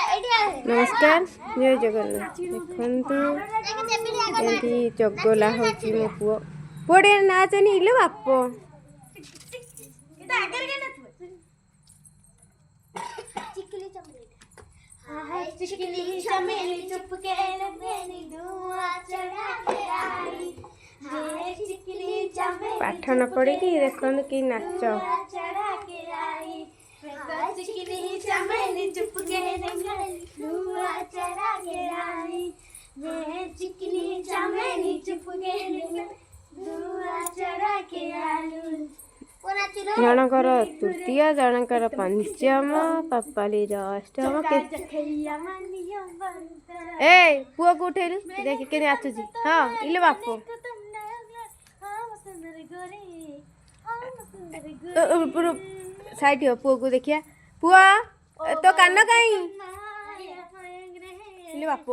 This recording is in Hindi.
नमस्कार जय जगन्नाथ देखते चगला हो मो पुओ पुओटे नाचनी इले बाप पाठ न पढ़ी देख कि नाच जनकर तृतीय जनकर पंचम पापालीर अष्टम ए पुआ को उठेलु देख के नाचुची हाँ इले बाप साइड हो पुआ को देखिया पुआ तो कान कहीं इले बाप